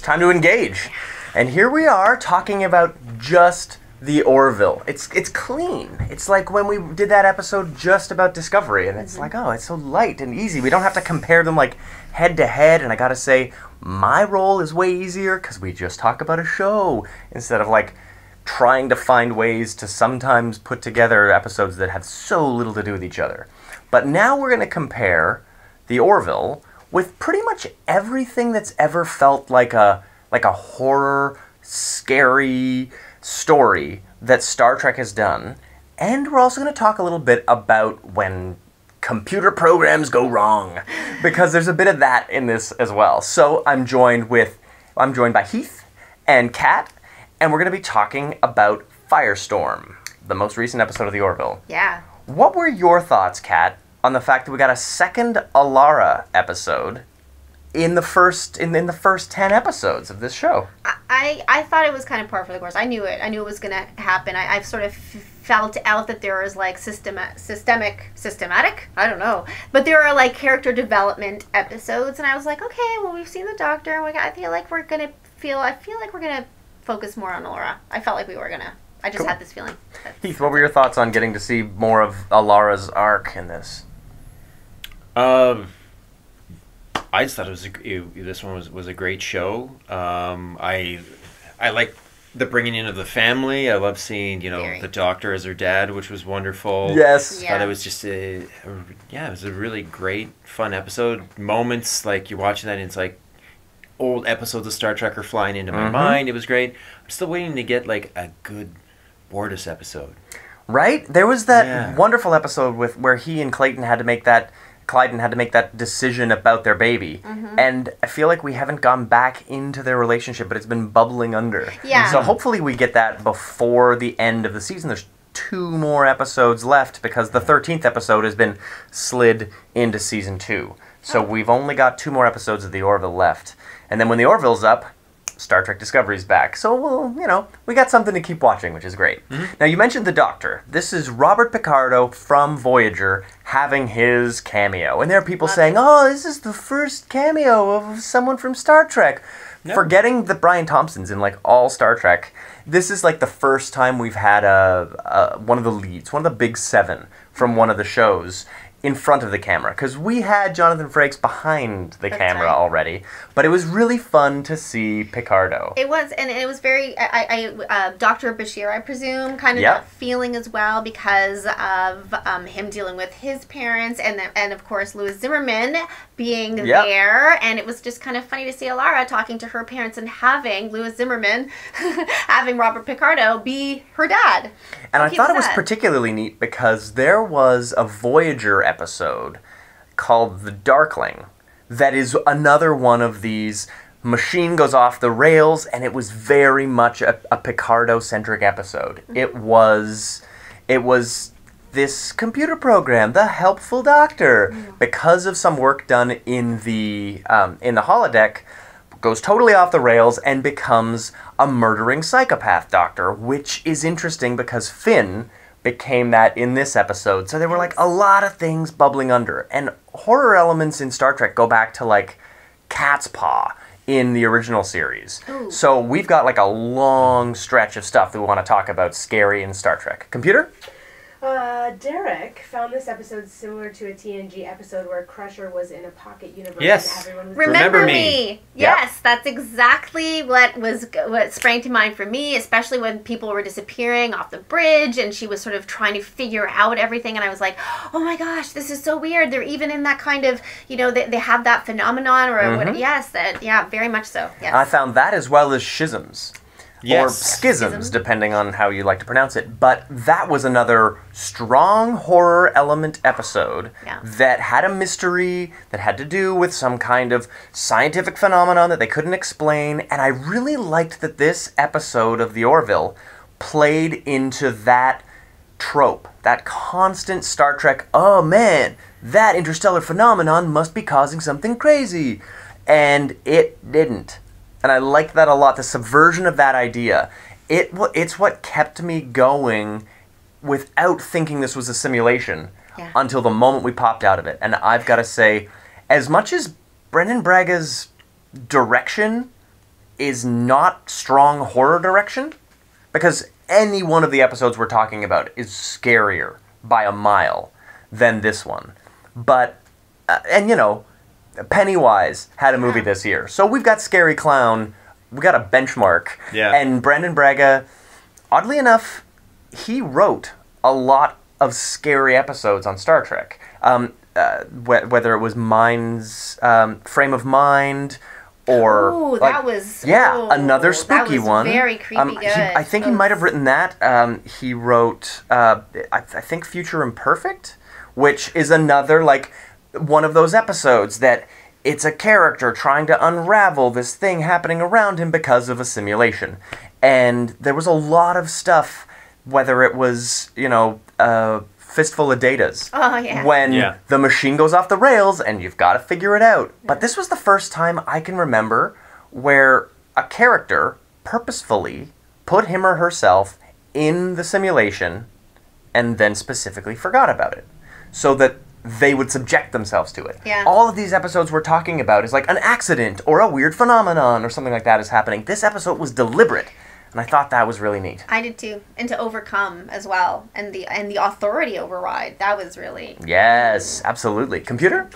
time to engage. And here we are talking about just the Orville. It's clean. It's like when we did that episode just about Discovery, and it's like, oh, it's so light and easy. We don't have to compare them like head to head, and I gotta say, my role is way easier because we just talk about a show instead of like trying to find ways to sometimes put together episodes that have so little to do with each other. But now we're gonna compare the Orville with pretty much everything that's ever felt like a horror, scary story that Star Trek has done. And we're also going to talk a little bit about when computer programs go wrong, because there's a bit of that in this as well. So I'm joined by Heath and Kat, and we're going to be talking about Firestorm, the most recent episode of the Orville. Yeah. What were your thoughts, Kat, on the fact that we got a second Alara episode in the first 10 episodes of this show? I thought it was kind of par for the course. I knew it was going to happen. I've sort of felt out that there is like systematic, I don't know, but there are like character development episodes, and I was like, okay, well, we've seen the Doctor, and I feel like we're gonna focus more on Laura. I felt like we were gonna. I just had this feeling. Heath, what were your thoughts on getting to see more of Alara's arc in this? I just thought this one was a great show. I like the bringing in of the family. I love seeing the Doctor as her dad, which was wonderful. Yes, I thought it was just it was a really great, fun episode. Moments like you're watching that, and it's like old episodes of Star Trek are flying into my mind. It was great. I'm still waiting to get like a good Bortus episode. Right? There was that wonderful episode where he and Clayton had to make that decision about their baby. And I feel like we haven't gone back into their relationship, but it's been bubbling under. Yeah. So hopefully we get that before the end of the season. There's 2 more episodes left because the 13th episode has been slid into season 2. So we've only got 2 more episodes of the Orville left. And then when the Orville's up, Star Trek Discovery's back. So, we got something to keep watching, which is great. Now, you mentioned the Doctor. This is Robert Picardo from Voyager having his cameo. And there are people saying, oh, this is the first cameo of someone from Star Trek. No. Forgetting that Brian Thompson's in, like, all Star Trek. This is, like, the first time we've had one of the leads, one of the big 7 from one of the shows in front of the camera, because we had Jonathan Frakes behind the camera already, but it was really fun to see Picardo. It was, and it was very, Dr. Bashir, I presume, kind of that feeling as well, because of him dealing with his parents, and of course Louis Zimmerman being there, and it was just kind of funny to see Alara talking to her parents and having Louis Zimmerman, having Robert Picardo be her dad. And I thought it was particularly neat because there was a Voyager episode called The Darkling that is another one of these machine goes off the rails, and it was very much a Picardo-centric episode. It was this computer program, the Helpful Doctor, because of some work done in the holodeck, goes totally off the rails and becomes a murdering psychopath doctor, which is interesting because Finn became that in this episode. So there were like a lot of things bubbling under. And horror elements in Star Trek go back to like Cat's Paw in the original series. Ooh. So we've got like a long stretch of stuff that we want to talk about scary in Star Trek. Computer? Derek found this episode similar to a TNG episode where Crusher was in a pocket universe. Yes. And everyone was Remember me. Yes, that's exactly what sprang to mind for me, especially when people were disappearing off the bridge and she was sort of trying to figure out everything, and I was like, oh my gosh, this is so weird. They're even in that kind of, they have that phenomenon or what, very much so. Yes. I found that as well as schisms. Yes. Or schisms, depending on how you like to pronounce it. But that was another strong horror element episode that had a mystery that had to do with some kind of scientific phenomenon that they couldn't explain. And I really liked that this episode of The Orville played into that trope, that constant Star Trek, oh man, that interstellar phenomenon must be causing something crazy. And it didn't. And I liked that a lot, the subversion of that idea. It's what kept me going without thinking this was a simulation until the moment we popped out of it. And I've got to say, as much as Brendan Braga's direction is not strong horror direction, because any one of the episodes we're talking about is scarier by a mile than this one. But, and you know, Pennywise had a movie this year. So we've got Scary Clown, we got a benchmark. Yeah. And Brandon Braga, oddly enough, he wrote a lot of scary episodes on Star Trek. Whether it was Mind's Frame of Mind, or another spooky one. Very creepy. Good. I think he might have written that. He wrote, I think, Future Imperfect, which is another like one of those episodes that it's a character trying to unravel this thing happening around him because of a simulation, and there was a lot of stuff. Whether it was Fistful of Datas. Oh, yeah. When the machine goes off the rails and you've got to figure it out. But this was the first time I can remember where a character purposefully put him or herself in the simulation and then specifically forgot about it, so that they would subject themselves to it. Yeah. All of these episodes we're talking about is like an accident or a weird phenomenon or something like that is happening. This episode was deliberate. And I thought that was really neat. I did too. And to overcome as well. And the authority override. That was really... Yes, absolutely. Computer?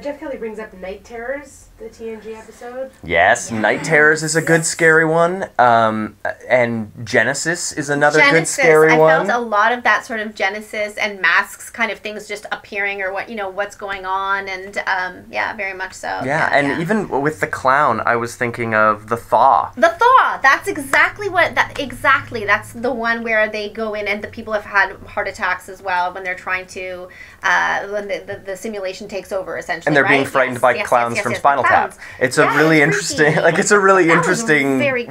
Jeff Kelly brings up Night Terrors, the TNG episode. Yes, Night Terrors is a good scary one. And Genesis is another good scary one. I felt a lot of that sort of Genesis and masks kind of things just appearing, or what's going on, and very much so. Even with the clown, I was thinking of The Thaw. The Thaw! That's exactly that's the one where they go in and the people have had heart attacks as well when they're trying to when the simulation takes over, essentially. And they're being frightened by clowns from Spinal Tap. It's a really interesting,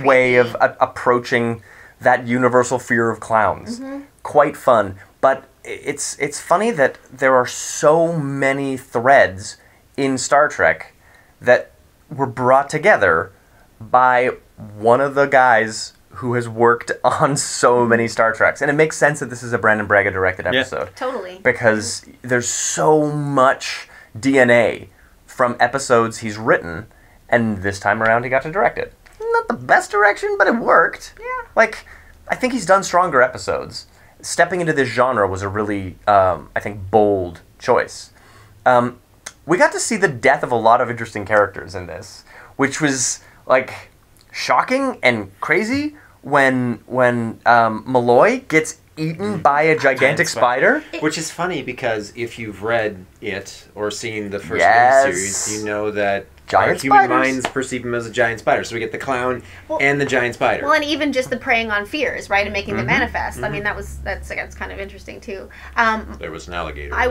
way of approaching that universal fear of clowns. Mm-hmm. Quite fun. But it's funny that there are so many threads in Star Trek that were brought together by one of the guys who has worked on so many Star Treks. And it makes sense that this is a Brandon Braga directed episode. Yeah. Totally. Because there's so much DNA from episodes he's written, and this time around he got to direct it. Not the best direction, but it worked. Yeah. Like, I think he's done stronger episodes. Stepping into this genre was a really, I think, bold choice. We got to see the death of a lot of interesting characters in this, which was, like, shocking and crazy when Malloy gets eaten by a gigantic spider. Which is funny because if you've read it or seen the first miniseries, you know that giant human minds perceive him as a giant spider. So we get the clown and the giant spider. Well, and even just the preying on fears, right, and making them manifest. I mean, that's kind of interesting too. There was an alligator. I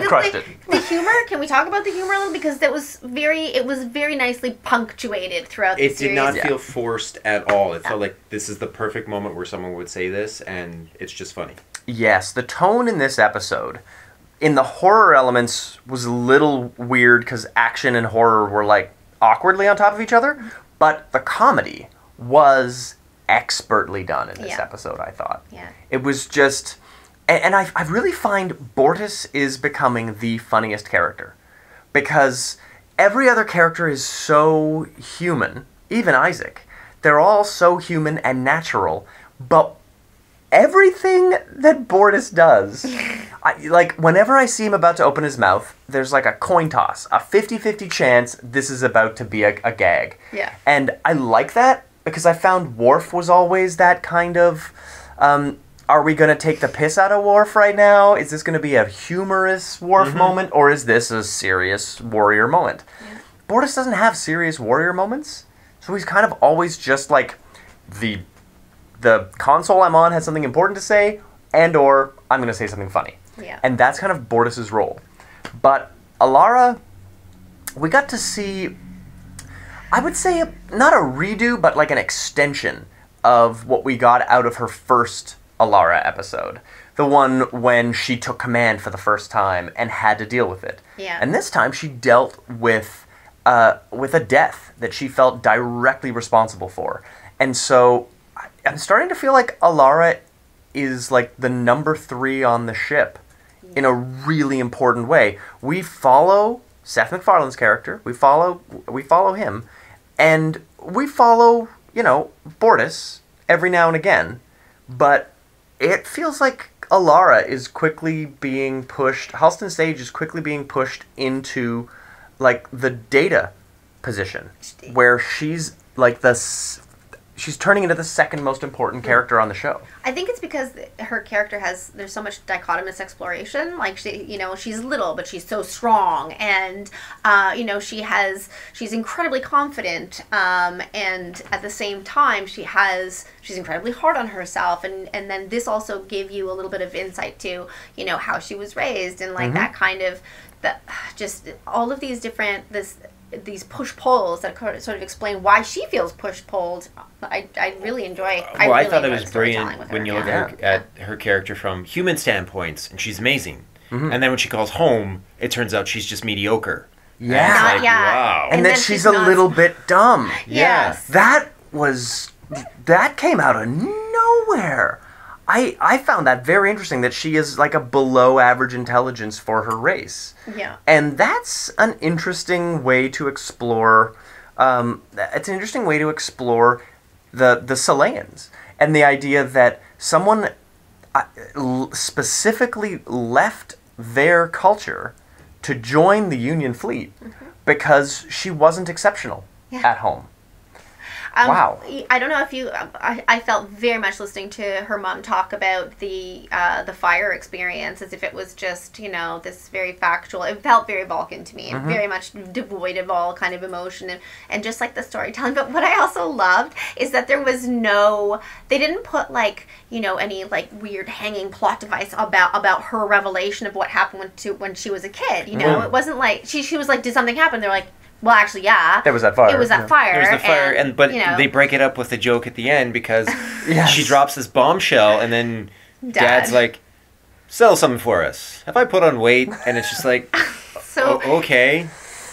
crushed it. The humor. Can we talk about the humor a little? Because it was very nicely punctuated throughout the series. It did not feel forced at all. It felt like this is the perfect moment where someone would say this, and it's just funny. Yes, the tone in this episode, in the horror elements, was a little weird because action and horror were like awkwardly on top of each other, but the comedy was expertly done in this episode, I thought. Yeah. It was just... And I really find Bortus is becoming the funniest character, because every other character is so human, even Isaac. They're all so human and natural, but everything that Bortus does, whenever I see him about to open his mouth, there's like a coin toss, a 50-50 chance this is about to be a gag. Yeah. And I like that because I found Worf was always that kind of, are we going to take the piss out of Worf right now? Is this going to be a humorous Worf moment, or is this a serious warrior moment? Yeah. Bortus doesn't have serious warrior moments, so he's kind of always just like the console I'm on has something important to say, and or I'm going to say something funny. Yeah. And that's kind of Bortus's role. But Alara, we got to see, I would say, not a redo, but like an extension of what we got out of her first Alara episode. The one when she took command for the first time and had to deal with it. Yeah. And this time she dealt with a death that she felt directly responsible for. And so I'm starting to feel like Alara is like the number 3 on the ship in a really important way. We follow Seth MacFarlane's character. We follow him, And we follow, Bortus every now and again, but it feels like Alara is quickly being pushed, Halston Sage is quickly being pushed into, like, the Data position, where she's, like, she's turning into the second most important character on the show. I think it's because her character there's so much dichotomous exploration. Like, she's little, but she's so strong. And, she's incredibly confident. And at the same time, she's incredibly hard on herself. And then this also gave you a little bit of insight to, how she was raised. And, like, that kind of, just all of these different, these push-pulls that sort of explain why she feels push-pulled. I really enjoy. I thought it was brilliant when you look at her character from human standpoints, and she's amazing. And then when she calls home, it turns out she's just mediocre. Yeah. Like, wow. And then she's a little bit dumb. Yes. That came out of nowhere. I found that very interesting, that she is like a below average intelligence for her race. Yeah. And that's an interesting way to explore, it's an interesting way to explore the Salayans. And the idea that someone specifically left their culture to join the Union fleet because she wasn't exceptional at home. Wow. I don't know if you... I felt very much listening to her mom talk about the fire experience as if it was just, this very factual... It felt very Vulcan to me, and very much devoid of all kind of emotion and just like the storytelling. But what I also loved is that there was no... They didn't put any weird hanging plot device about her revelation of what happened when she was a kid. It wasn't like... She was like, did something happen? They're like... Well, actually, yeah. There was that fire. It was that fire. There was the fire, but they break it up with a joke at the end because she drops this bombshell, and then Dad's like, "Sell something for us. Have I put on weight?" And it's just like, okay.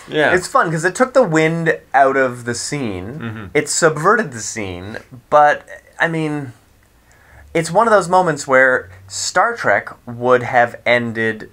Yeah. It's fun because it took the wind out of the scene. It subverted the scene, but, I mean, it's one of those moments where Star Trek would have ended,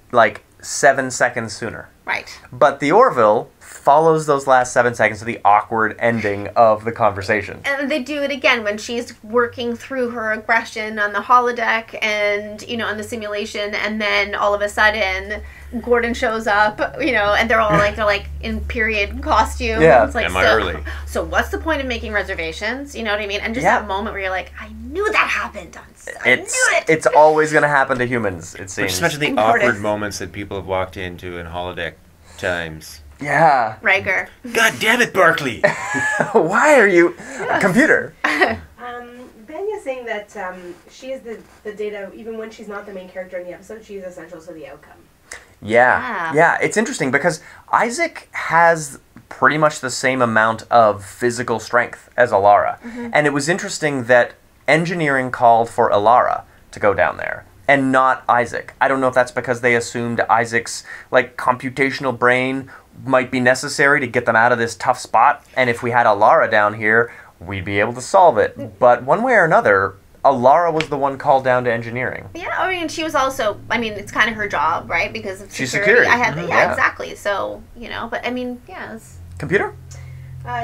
7 seconds sooner. Right. But the Orville follows those last 7 seconds to the awkward ending of the conversation. And they do it again when she's working through her aggression on the holodeck and, on the simulation, and then all of a sudden Gordon shows up, and they're all they're in period costume. Yeah. It's like, Am I early? So what's the point of making reservations? You know what I mean? And just that moment where you're like, I knew that happened. I knew it. It's always going to happen to humans, it seems. Just imagine the awkward moments that people have walked into in holodeck times. Yeah. Riker. God damn it, Barkley! Why are you... Computer. Ben is saying that she is the Data, even when she's not the main character in the episode, she is essential to the outcome. Yeah, it's interesting because Isaac has pretty much the same amount of physical strength as Alara. And it was interesting that engineering called for Alara to go down there and not Isaac. I don't know if that's because they assumed Isaac's computational brain might be necessary to get them out of this tough spot, and if we had Alara down here, we'd be able to solve it. But one way or another, Alara was the one called down to engineering. Yeah, I mean, she was also... I mean, it's kind of her job, right? Because of She's security. security. Yeah, exactly. So, but I mean, yeah. Computer?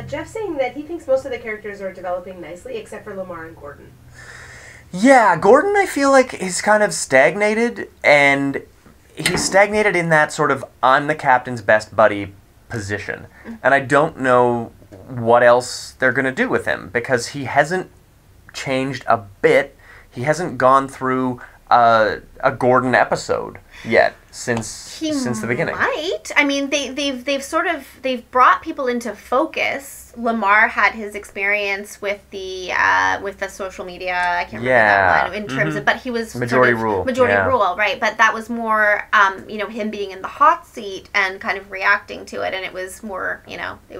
Jeff's saying that he thinks most of the characters are developing nicely, except for Lamar and Gordon. Yeah, Gordon, I feel like, is kind of stagnated, and he's stagnated in that sort of I'm the captain's best buddy position. And I don't know what else they're going to do with him, because he hasn't changed a bit. He hasn't gone through a Gordon episode yet since the beginning. Might. I mean, they've brought people into focus. Lamar had his experience with the social media. I can't remember that one in terms of, but he was majority rule, right? But that was more, him being in the hot seat and kind of reacting to it, and it was more, it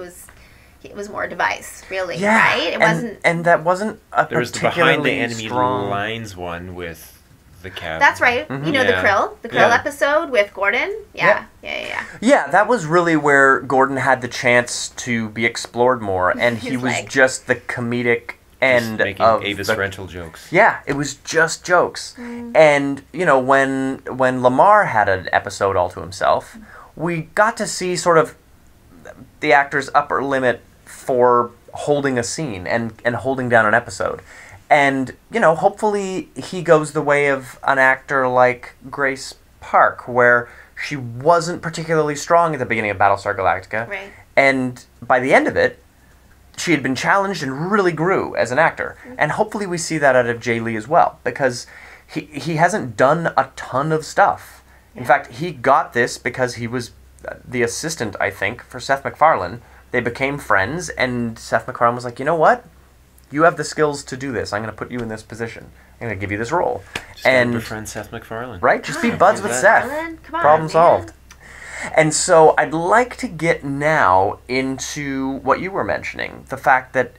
was more a device, really, right? It wasn't, and that wasn't a there was the particularly behind the enemy strong lines one with the cabin. That's right. The Krill episode with Gordon. Yeah, that was really where Gordon had the chance to be explored more, and he was just the comedic end making of Avis rental jokes. Yeah, it was just jokes. And when Lamar had an episode all to himself, we got to see sort of the actor's upper limit for holding a scene and holding down an episode. And, you know, hopefully he goes the way of an actor like Grace Park, where she wasn't particularly strong at the beginning of Battlestar Galactica. Right. And by the end of it, she had been challenged and really grew as an actor. And hopefully we see that out of Jay Lee as well, because he hasn't done a ton of stuff. In fact, he got this because he was the assistant, I think, for Seth MacFarlane. They became friends, and Seth MacFarlane was like, you know what? You have the skills to do this. I'm going to put you in this position. I'm going to give you this role. Just and befriend Seth MacFarlane. Right? Just be buds with Seth. Come on, Problem man. solved. And so I'd like to get now into what you were mentioning. The fact that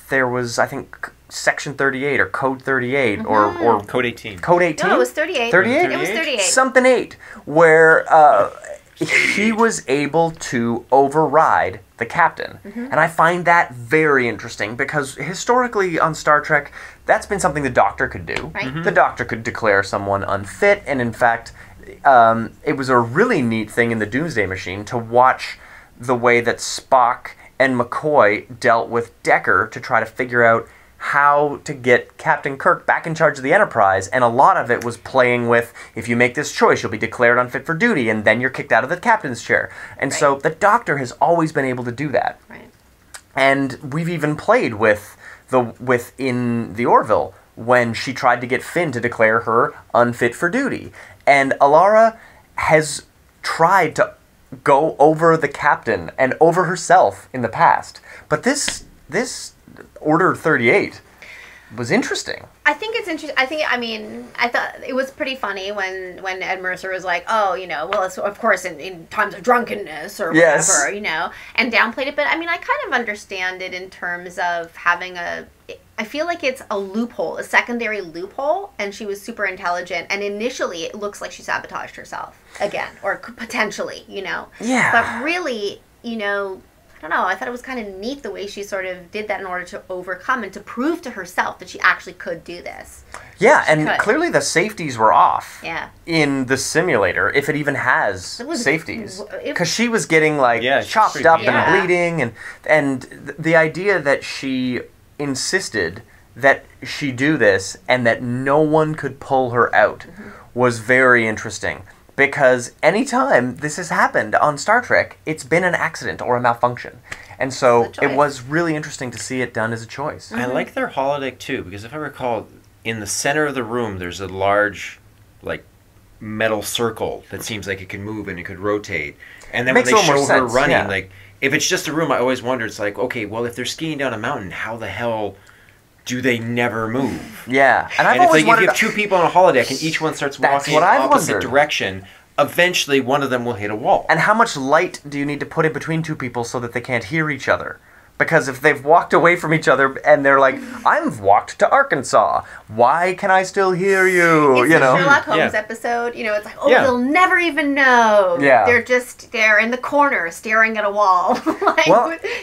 there was, I think, Section 38 or Code 38 or Code 18. Code 18? No, it was 38. 38? It was 38. Something 8, where he was able to override the captain. And I find that very interesting because historically on Star Trek, that's been something the Doctor could do. Right. The Doctor could declare someone unfit, and in fact, it was a really neat thing in the Doomsday Machine to watch the way that Spock and McCoy dealt with Decker to try to figure out how to get Captain Kirk back in charge of the Enterprise, and a lot of it was playing with, if you make this choice, you'll be declared unfit for duty, and then you're kicked out of the captain's chair. And so the Doctor has always been able to do that. Right. And we've even played with in the Orville, when she tried to get Finn to declare her unfit for duty. And Alara has tried to go over the captain and over herself in the past. But this Order 38 was interesting. I think it's interesting. I thought it was pretty funny when Ed Mercer was like, oh, you know, well, it's, of course, in times of drunkenness or whatever, you know, and downplayed it. But, I mean, I kind of understand it in terms of having I feel like it's a loophole, a secondary loophole, and she was super intelligent. And initially, it looks like she sabotaged herself again, or potentially, you know. Yeah. But really, you know, I don't know. I thought it was kind of neat the way she sort of did that in order to overcome and to prove to herself that she actually could do this. Yeah, and clearly the safeties were off. Yeah. In the simulator, if it even has safeties, because she was getting chopped up and bleeding, and the idea that she insisted that she do this and that no one could pull her out was very interesting. Because anytime this has happened on Star Trek, it's been an accident or a malfunction. And so it was really interesting to see it done as a choice. I like their holodeck too, because if I recall, in the center of the room, there's a large, metal circle that seems like it could move and it could rotate. And then when they show her running, if it's just a room, I always wonder, it's like, okay, well, if they're skiing down a mountain, how the hell do they never move? Yeah. And I've always always wondered, if you have two people on a holodeck and each one starts walking in the opposite direction, eventually one of them will hit a wall. And how much light do you need to put in between two people so that they can't hear each other? Because if they've walked away from each other and they're like, I've walked to Arkansas, why can I still hear you? It's you know? the Sherlock Holmes episode. You know, it's like, they'll never even know. Yeah. They're in the corner staring at a wall.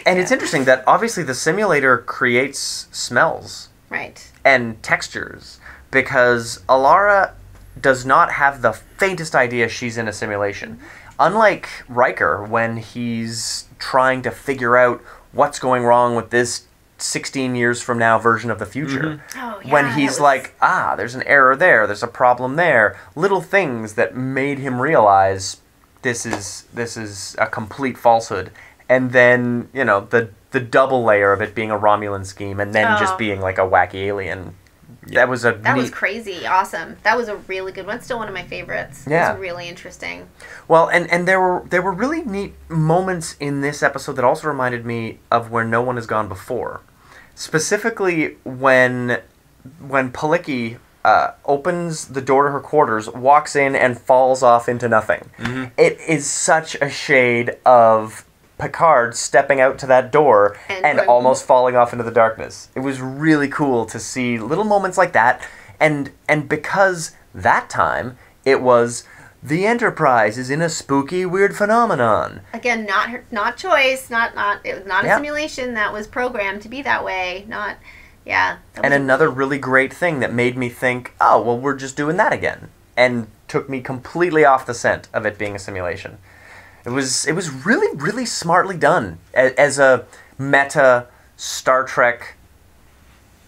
And it's interesting that obviously the simulator creates smells. Right. And textures. Because Alara does not have the faintest idea she's in a simulation. Unlike Riker, when he's trying to figure out what's going wrong with this 16 years from now version of the future. When he's like, there's an error there, there's a problem there. Little things that made him realize this is a complete falsehood. And then, you know, the double layer of it being a Romulan scheme and then just being like a wacky alien. That was crazy, awesome. That was a really good one. Still one of my favorites. Yeah. It was really interesting. Well, and there were really neat moments in this episode that also reminded me of Where No One Has Gone Before. Specifically when Palicki opens the door to her quarters, walks in, and falls off into nothing. It is such a shade of Picard stepping out to that door and almost falling off into the darkness. It was really cool to see little moments like that, and because that time it was the Enterprise is in a spooky, weird phenomenon. Again, not choice, it was not a simulation that was programmed to be that way. And another really great thing that made me think, oh, well, we're just doing that again, and took me completely off the scent of it being a simulation. It was really, really smartly done as a meta Star Trek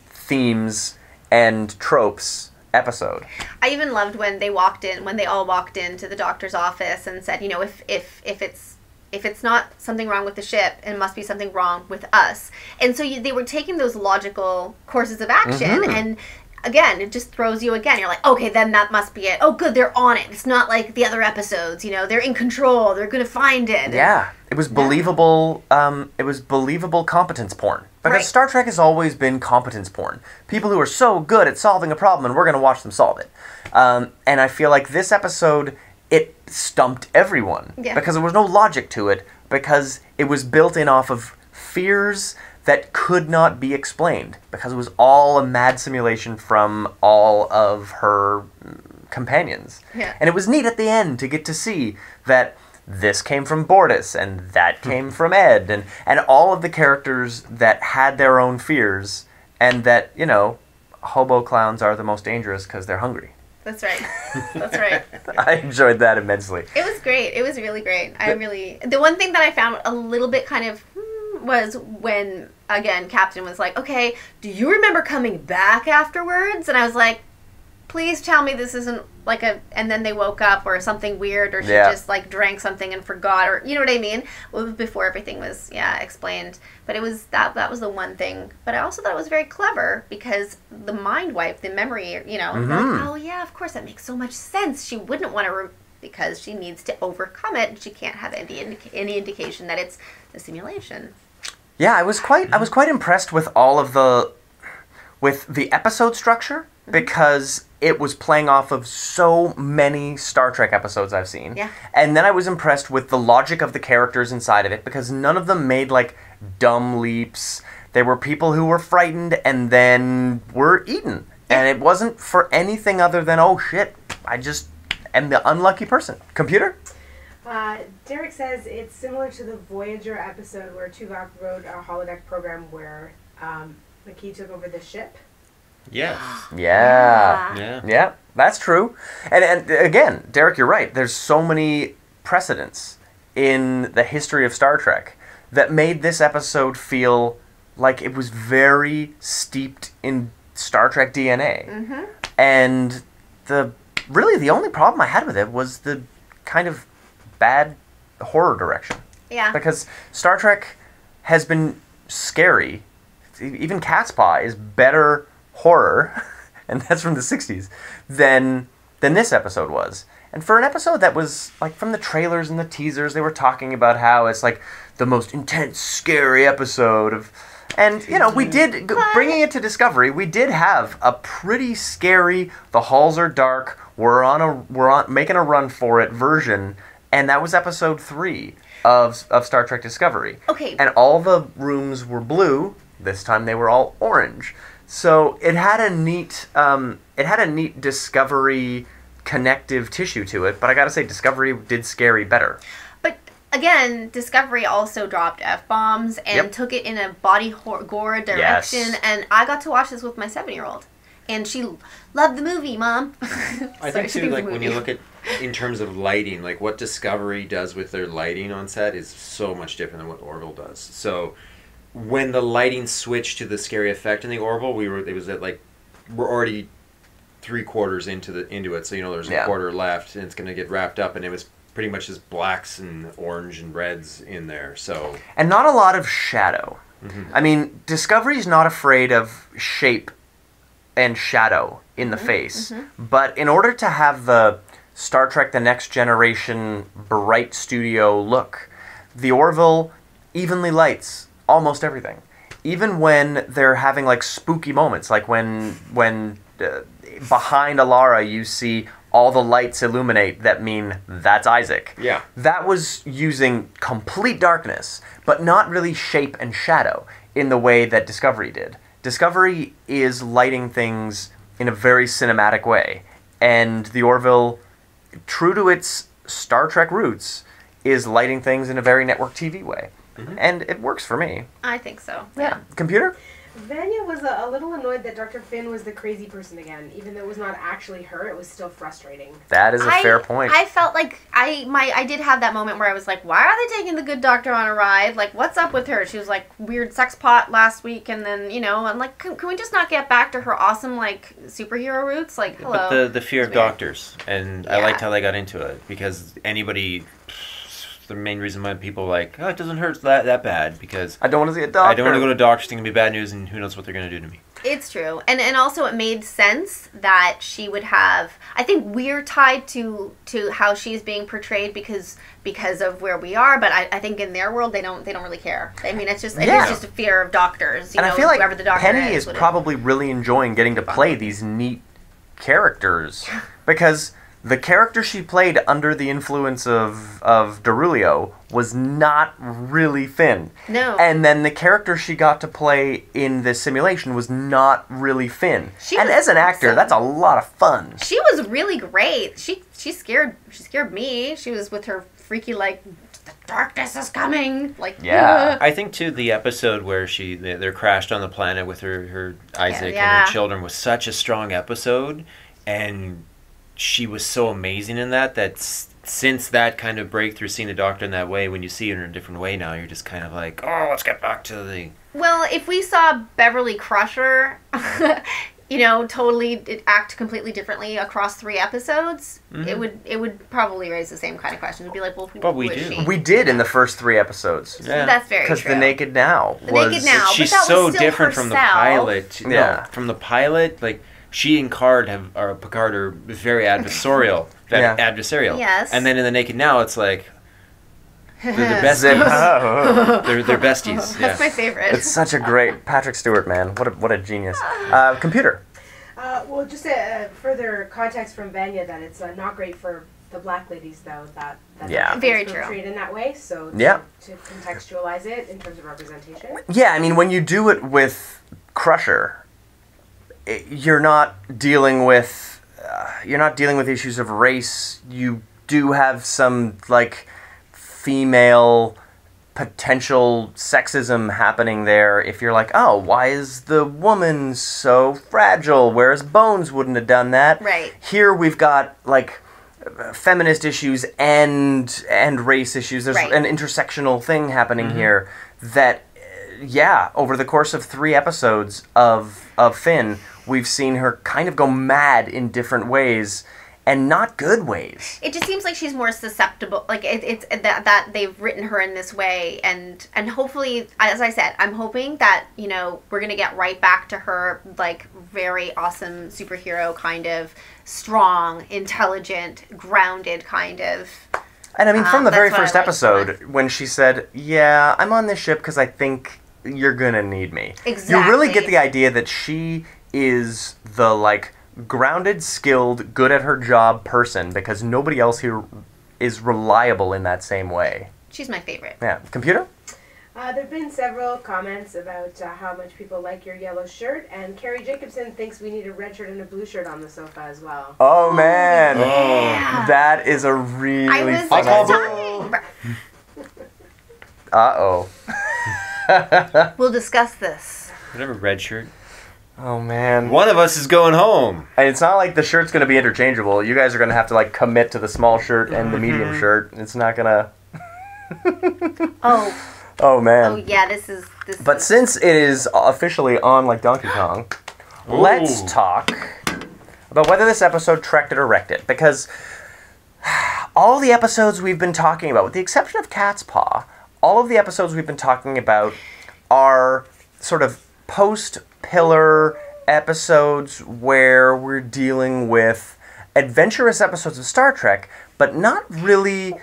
themes and tropes episode. I even loved when they all walked into the doctor's office and said, if it's not something wrong with the ship, it must be something wrong with us. And so they were taking those logical courses of action, and again, it just throws you again. You're like, okay, then that must be it. Oh, good, they're on it. It's not like the other episodes, they're in control. They're going to find it. Yeah, it was believable. It was believable competence porn. Because Star Trek has always been competence porn. People who are so good at solving a problem, and we're going to watch them solve it. And I feel like this episode, it stumped everyone. Yeah. Because there was no logic to it. Because it was built in off of fears that could not be explained, because it was all a mad simulation from all of her companions. Yeah. And it was neat at the end to get to see that this came from Bortus, and that came from Ed, and all of the characters that had their own fears, and that, hobo clowns are the most dangerous because they're hungry. That's right. That's right. I enjoyed that immensely. It was great. It was really great. The one thing that I found a little bit kind of was when, again, Captain was like, okay, do you remember coming back afterwards? And I was like, please tell me this isn't like and then they woke up or something weird, or she just like drank something and forgot, or you know what I mean? Well, before everything was, explained. But it was, that was the one thing. But I also thought it was very clever because the mind wipe, the memory, like, oh yeah, of course, that makes so much sense. She wouldn't want to, because she needs to overcome it, and she can't have any indication that it's a simulation. Yeah, I was quite impressed with with the episode structure, because it was playing off of so many Star Trek episodes I've seen. Yeah. And then I was impressed with the logic of the characters inside of it, because none of them made like dumb leaps. They were people who were frightened and then were eaten. Yeah. And it wasn't for anything other than, oh shit, I just am the unlucky person. Computer? Derek says it's similar to the Voyager episode where Tuvok wrote a holodeck program where McKee took over the ship. Yes. Yeah, that's true. And again, Derek, you're right. There's so many precedents in the history of Star Trek that made this episode feel like it was very steeped in Star Trek DNA. Mm-hmm. And the only problem I had with it was the kind of bad horror direction. Yeah. Because Star Trek has been scary. Even Cat's Paw is better horror, and that's from the 60s, than this episode was. And for an episode that was, like, from the trailers and the teasers, they were talking about how it's, like, the most intense, scary episode of... And, we did, bringing it to Discovery, we did have a pretty scary, the halls are dark, we're making a run for it version, and that was episode 3 of Star Trek Discovery. Okay. And all the rooms were blue. This time they were all orange. So it had a neat Discovery connective tissue to it, but I gotta say, Discovery did scary better. But again, Discovery also dropped F-bombs and took it in a body gore direction, and I got to watch this with my 7-year-old. And she loved the movie, Mom. I think too, like when you look at in terms of lighting, like what Discovery does with their lighting on set is so much different than what Orville does. So when the lighting switched to the scary effect in the Orville, we're already 3/4 into it, so there's a quarter left, and it's going to get wrapped up, and it was pretty much just blacks and orange and reds in there. So and not a lot of shadow. Mm-hmm. I mean, Discovery's not afraid of shape and shadow in the face, but in order to have the Star Trek The Next Generation bright studio look, the Orville evenly lights almost everything. Even when they're having like spooky moments, like when behind Alara you see all the lights illuminate that mean that's Isaac. Yeah. That was using complete darkness, but not really shape and shadow in the way that Discovery did. Discovery is lighting things in a very cinematic way, and the Orville, true to its Star Trek roots, is lighting things in a very network TV way. Mm-hmm. And it works for me. I think so. Yeah. Computer? Vanya was a little annoyed that Dr. Finn was the crazy person again. Even though it was not actually her, it was still frustrating. That is a fair point. I felt like I did have that moment where I was like, why are they taking the good doctor on a ride? Like, what's up with her? She was like weird sex pot last week, and then, I'm like, can we just not get back to her awesome, like, superhero roots? Like, hello. But the fear of doctors, and I liked how they got into it, because the main reason why people are like, it doesn't hurt that bad, because I don't want to see a doctor. I don't want to go to a doctor. It's going to be bad news, and who knows what they're going to do to me. It's true. And also it made sense that she would have, I think we're tied to how she's being portrayed because of where we are, but I think in their world they don't really care. I mean, it's just a fear of doctors, I feel like whoever the doctor Penny is probably really enjoying getting to play these neat characters, because the character she played under the influence of Darulio was not really Finn. No. And then the character she got to play in this simulation was not really Finn. And as an actor, that's a lot of fun. She was really great. She scared me. She was with her freaky, like, the darkness is coming. Like, yeah. I think too the episode where they're crashed on the planet with her Isaac and her children was such a strong episode, and she was so amazing in that since that kind of breakthrough, seeing the doctor in that way, when you see her in a different way now, you're just kind of like, oh, let's get back to the... Well, if we saw Beverly Crusher, totally act completely differently across 3 episodes, it would probably raise the same kind of questions. It'd be like, well, who is she? We did in the first 3 episodes. Yeah. That's very true. Because The Naked Now she's so different from the pilot. Yeah. No, from the pilot, like... She and Picard are very adversarial. Adversarial. Yes. And then in The Naked Now, it's like they're the besties. they're besties. That's my favorite. It's such a great Patrick Stewart, man. What a genius. Computer. Well, just a further context from Vanya that it's not great for the black ladies, though, that very it's true. portrayed in that way. So to contextualize it in terms of representation. Yeah, I mean, when you do it with Crusher, you're not dealing with issues of race. You do have some, like, female potential sexism happening there. If you're like, oh, why is the woman so fragile, whereas Bones wouldn't have done that? Right. Here we've got, like, feminist issues and race issues. There's an intersectional thing happening here that, over the course of 3 episodes of Finn, we've seen her kind of go mad in different ways, and not good ways. It just seems like she's more susceptible. Like, it's that they've written her in this way, and hopefully, as I said, I'm hoping that, we're going to get right back to her, like, very awesome superhero kind of strong, intelligent, grounded kind of... And I mean, from the very first episode, when she said, yeah, I'm on this ship because I think you're going to need me. Exactly. You really get the idea that she is the, like, grounded, skilled, good at her job person, because nobody else here is reliable in that same way. She's my favorite. Yeah. Computer? There have been several comments about how much people like your yellow shirt, and Carrie Jacobson thinks we need a red shirt and a blue shirt on the sofa as well. Oh, man. Yeah. That is a really fun Uh-oh. We'll discuss this. Whatever, red shirt. Oh, man. One of us is going home. And it's not like the shirt's going to be interchangeable. You guys are going to have to, like, commit to the small shirt and the medium shirt. It's not going to... Oh, man. Oh, yeah, this is... But since it is officially on like Donkey Kong, let's talk about whether this episode trekked it or wrecked it. Because all the episodes we've been talking about, with the exception of Cat's Paw, all of the episodes we've been talking about are sort of post-pillar episodes where we're dealing with adventurous episodes of Star Trek, but not really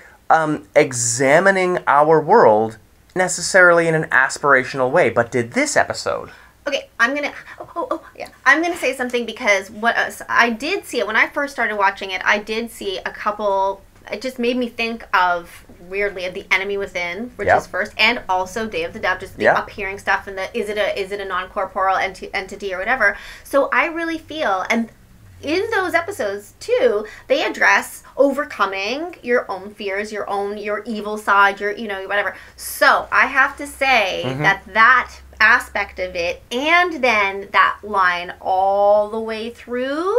examining our world necessarily in an aspirational way. But did this episode? Okay, I'm gonna. I'm gonna say something, because I did see it when I first started watching it. I did see a couple. It just made me think of, weirdly, of The Enemy Within, which is first, and also Day of the Dove, just the appearing stuff, and is it a non-corporeal entity or whatever. So I really feel, and in those episodes too, they address overcoming your own fears, your evil side, your whatever. So I have to say that aspect of it, and then that line all the way through.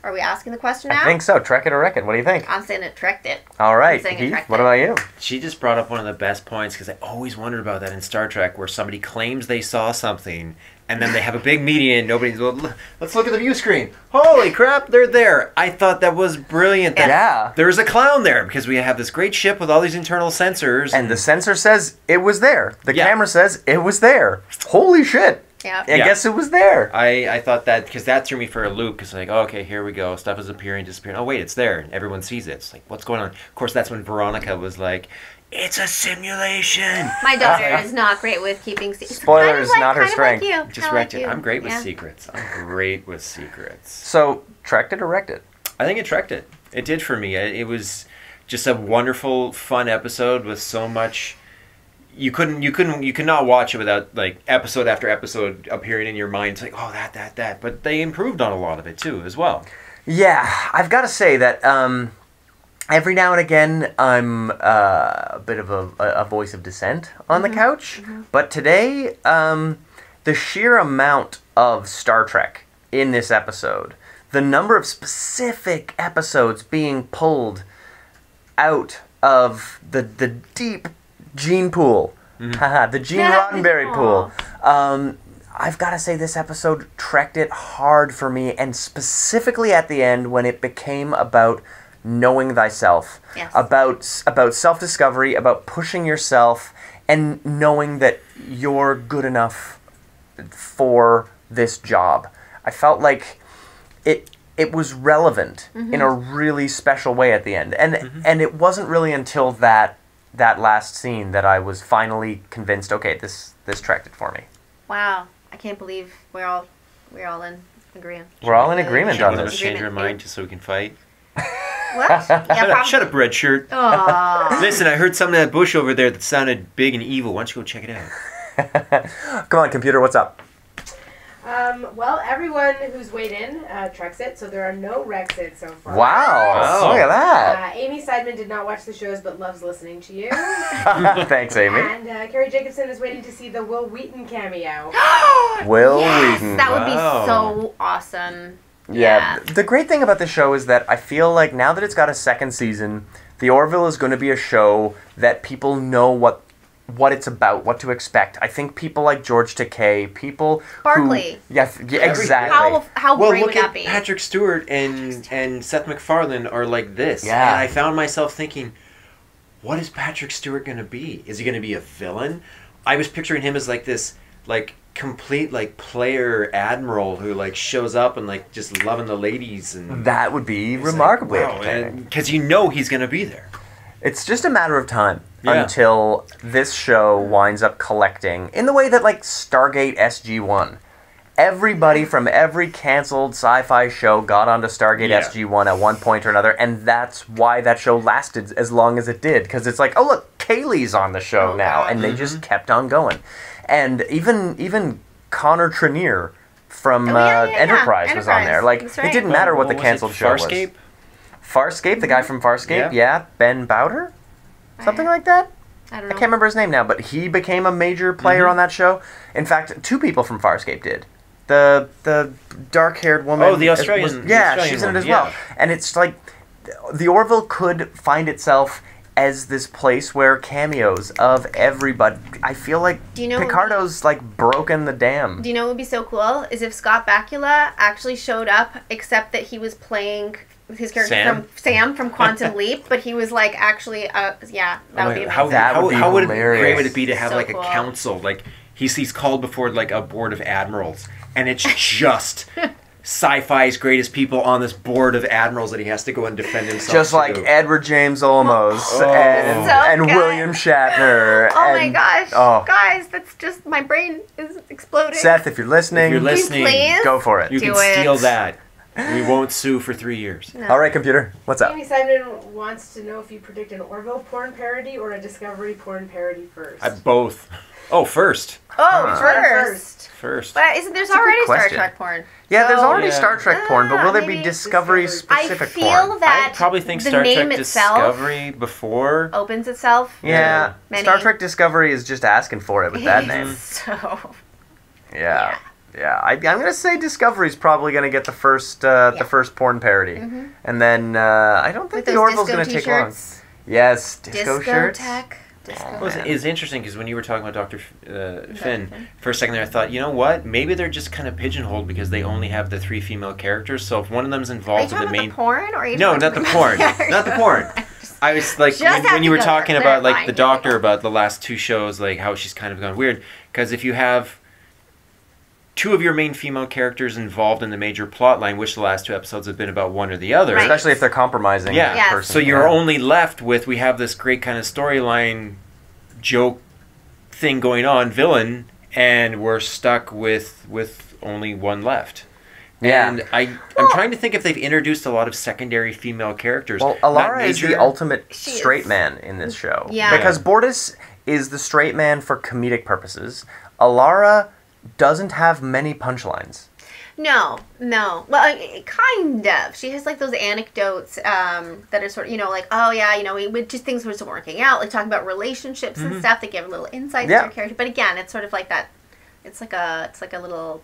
Are we asking the question now? I think so. Trek it or wreck it. What do you think? I'm saying it trekked it. All right, I'm saying it Heath, trekked what it. about you? She just brought up one of the best points because I always wondered about that in Star Trek where somebody claims they saw something and then they have a big meeting and nobody's, well, let's look at the view screen. Holy crap, they're there. I thought that was brilliant. Yeah. There's a clown there because we have this great ship with all these internal sensors. And the sensor says it was there. The Yeah. camera says it was there. Holy shit. Yeah. I guess it was there. I thought that because that threw me for a loop because like, oh, okay, here we go. Stuff is appearing, disappearing. Oh, wait, it's there. And everyone sees it. It's like, what's going on? Of course, that's when Veronica was like, it's a simulation. My daughter is not great with keeping secrets. Spoilers, not her strength. Like you. Just Kinda wrecked like it. you. I'm great with Yeah. secrets. I'm great with secrets. So, trekked it or wrecked it? I think it trekked it. It did for me. It was just a wonderful, fun episode with so much. You could not watch it without like episode after episode appearing in your mind. It's like, oh, that. But they improved on a lot of it too, as well. Yeah, I've got to say that every now and again I'm a bit of a voice of dissent on the couch. But today, the sheer amount of Star Trek in this episode, the number of specific episodes being pulled out of the deep gene pool, the Gene Roddenberry pool. I've got to say this episode trekked it hard for me, and specifically at the end when it became about knowing thyself, Yes. about self-discovery, about pushing yourself, and knowing that you're good enough for this job. I felt like it was relevant in a really special way at the end, and it wasn't really until that last scene that I was finally convinced. Okay, this trekked it for me. Wow, I can't believe we're all in agreement. We're all in agreement on Let this. us change our mind just so we can fight. What? Yeah, Shut up, red shirt. Aw. Listen, I heard something in that bush over there that sounded big and evil. Why don't you go check it out? Come on, computer, what's up? Well, everyone who's weighed in treks it, so there are no wrecks it so far. Wow, Oh. look at that. Amy Seidman did not watch the shows but loves listening to you. Thanks, Amy. And Carrie Jacobson is waiting to see the Will Wheaton cameo. Will Yes, Wheaton. that would be Wow. so awesome. Yeah. The great thing about the show is that I feel like now that it's got a second season, the Orville is going to be a show that people know what it's about, what to expect. I think people like George Takei, people Barkley. who... Yeah, exactly. How Well, great look would that at be? Patrick Stewart and Seth MacFarlane are like this. Yeah. And I found myself thinking, what is Patrick Stewart going to be? Is he going to be a villain? I was picturing him as like this, like complete like player admiral who like shows up and like just loving the ladies and That would be remarkably entertaining. because you know he's going to be there. It's just a matter of time Yeah. until this show winds up collecting in the way that like Stargate SG-1. Everybody from every canceled sci-fi show got onto Stargate Yeah. SG-1 at one point or another, and that's why that show lasted as long as it did. Because it's like, oh look, Kaylee's on the show Oh, now, God. and they just kept on going. And even Connor Trenier from Enterprise was on there. Like, That's it right. didn't matter what the was canceled it, show was. Farscape? Farscape, the guy from Farscape, Yeah. Ben Bowder? Something like that? I don't I know. can't remember his name now, but he became a major player on that show. In fact, two people from Farscape did. The dark-haired woman. Oh, the Australian- the yeah, Australian she's in it one, as well. yeah. And it's like, the Orville could find itself as this place where cameos of everybody. I feel like Do you know what Picardo's like broken the dam. Do you know what would be so cool? Is if Scott Bakula actually showed up, except that he was playing his character Sam? from Sam from Quantum Leap, but he was like actually, yeah, that would be amazing. How, That how, would be how would hilarious. great would it be to have So like cool. a council? Like he's called before like a board of admirals, and it's just Sci-Fi's greatest people on this board of admirals that he has to go and defend himself. Just like to. Edward James Olmos Oh. and, So and good. William Shatner. Oh my and- gosh, oh. guys, that's just my brain is exploding. Seth, if you're listening, If you're listening, please? go for it. you Do can steal it. that. We won't sue for 3 years. No. All right, computer, what's up? Amy Simon wants to know if you predict an Orville porn parody or a Discovery porn parody first. Both. Oh, first. Oh, first. First. But there's a good already Star question. Trek porn. Yeah, there's So- already Star Trek porn, but will there be maybe Discovery I specific feel porn? that I probably think the Star name Trek itself Discovery before. opens itself. Yeah, Many. Star Trek Discovery is just asking for it with that name. So, Yeah. I'm gonna say Discovery's probably gonna get the first porn parody, and then I don't think with the those Orville's disco gonna take long. t-shirts. Yes, disco shirts. Discotheque. Oh, Well, it's interesting because when you were talking about Dr. Finn, for a second there I thought, you know what? Maybe they're just kind of pigeonholed because they only have the 3 female characters. So if one of them's Are you involved in talking the main... about the porn? Or are you No, talking not the about porn. characters? Not the porn. I was like, Just when you were have to go talking there. about like Fine, the here we doctor go. about the last 2 shows, like how she's kind of gone weird. Because if you have 2 of your main female characters involved in the major plot line, which the last 2 episodes have been about one or the other. Right. Especially if they're compromising. Yeah. the Yes. person. So you're Yeah. only left with, we have this great kind of storyline joke thing going on, villain, and we're stuck with only one left. Yeah. And I'm trying to think if they've introduced a lot of secondary female characters. Well, Not Alara is major- the ultimate She straight is. man in this show. Yeah. Because Bortus is the straight man for comedic purposes. Alara doesn't have many punchlines. No. Well, kind of. She has like those anecdotes that are sort of, like, oh yeah, we just things were just working out, like talking about relationships and stuff. They give little insights Yeah. to her character, but again, it's sort of like that. It's like a little,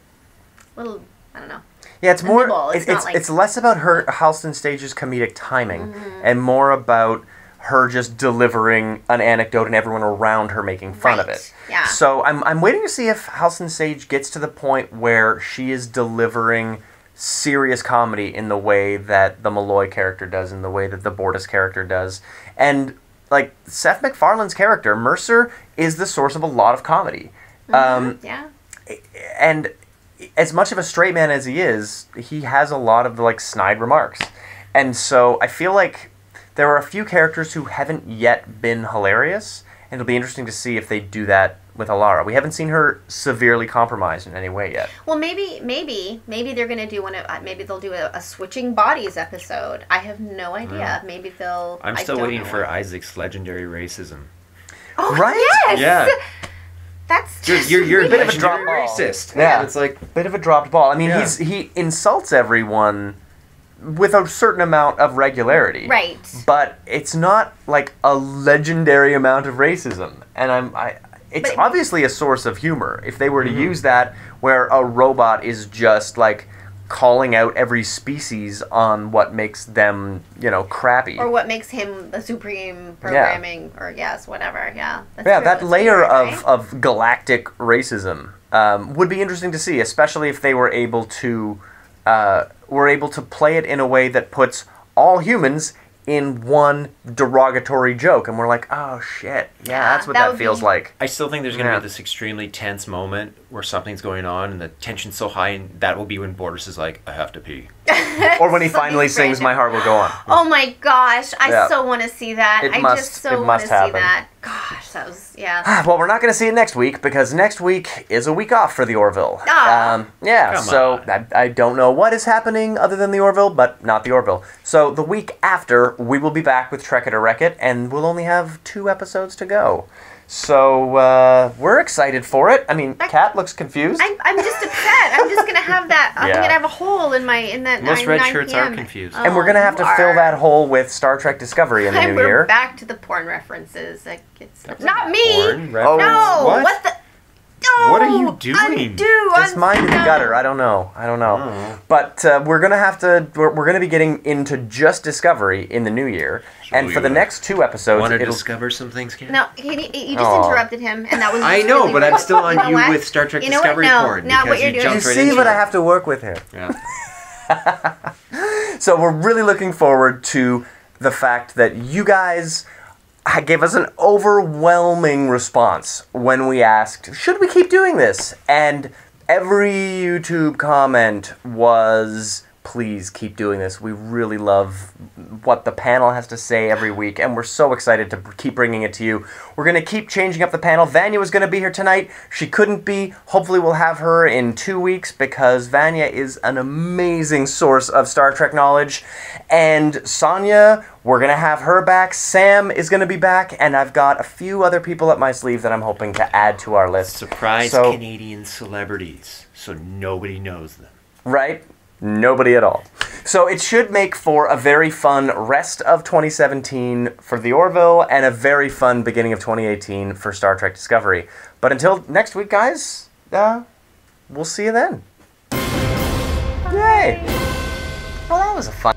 I don't know. Yeah, it's more. nibble. It's not It's like- it's less about her Halston Stage's comedic timing, and more about her just delivering an anecdote and everyone around her making fun of Right. it. Yeah. So I'm waiting to see if Halston Stage gets to the point where she is delivering serious comedy in the way that the Malloy character does, in the way that the Bortus character does, and like Seth MacFarlane's character Mercer is the source of a lot of comedy. Yeah. And as much of a straight man as he is, he has a lot of like snide remarks. And so I feel like there are a few characters who haven't yet been hilarious, and it'll be interesting to see if they do that with Alara. We haven't seen her severely compromised in any way yet. Well, maybe they're gonna do maybe they'll do a switching bodies episode. I have no idea. Maybe they'll. I'm I still don't waiting know for what. Isaac's legendary racism. Oh, Right? Yes. Yeah. That's Dude, just you're a bit of a legendary drop ball. racist. Yeah. It's like, Bit of a dropped ball. I mean, Yeah. he insults everyone with a certain amount of regularity. right. But it's not like a legendary amount of racism, and it's But- obviously a source of humor. If they were to use that, where a robot is just like calling out every species on what makes them, crappy. Or what makes him the supreme programming, or whatever. Yeah. That's Yeah, true. that That's layer weird, of, right? of galactic racism would be interesting to see, especially if they were able to play it in a way that puts all humans in one derogatory joke, and we're like, oh shit, yeah, that's what that that would feels be- like. I still think there's going to Yeah. be this extremely tense moment where something's going on and the tension's so high, and that will be when Bortus is like, I have to pee. Or when he Something finally sings random. "My Heart Will Go On." Oh my gosh, I Yeah. so want to see that. It I must- just it so want must to see happen. that. Gosh, that was yeah. Well, we're not going to see it next week because next week is a week off for the Orville. Ah. Yeah, Come so on. I don't know what is happening other than the Orville, but not the Orville. So the week after, we will be back with Trek It or Wreck It, and we'll only have 2 episodes to go. So we're excited for it. I mean, Kat looks confused. I'm just upset. I'm just gonna have that. I'm Yeah. gonna have a hole in that. Most 9, red 9 shirts are PM. confused. And we're going to have to fill that hole with Star Trek Discovery in the And new we're year. back to the porn references. Like it's That's not not me. porn reference. No. What? the? No. What are you doing? Undo. It's mine in the no. gutter. I don't know. Oh. But we're gonna have to. We're gonna be getting into just Discovery in the new year, and for the next 2 episodes, Want to it'll. discover some things, Ken? No, you just Aw. interrupted him, and that was. I just know, really but rude. I'm still on know you what? with Star Trek You know what? Discovery No, porn. not what because you're you doing. You jumped right see into what I it. have to work with here. Yeah. So we're really looking forward to the fact that you guys gave us an overwhelming response when we asked, should we keep doing this? And every YouTube comment was, please keep doing this. We really love what the panel has to say every week, and we're so excited to keep bringing it to you. We're going to keep changing up the panel. Vanya was going to be here tonight. She couldn't be. Hopefully we'll have her in 2 weeks, because Vanya is an amazing source of Star Trek knowledge. And Sonia, we're going to have her back. Sam is going to be back, and I've got a few other people up my sleeve that I'm hoping to add to our list. Surprise Canadian celebrities, so nobody knows them. Right? Nobody at all. So it should make for a very fun rest of 2017 for the Orville, and a very fun beginning of 2018 for Star Trek Discovery. But until next week, guys, we'll see you then. Yay! Well, that was a fun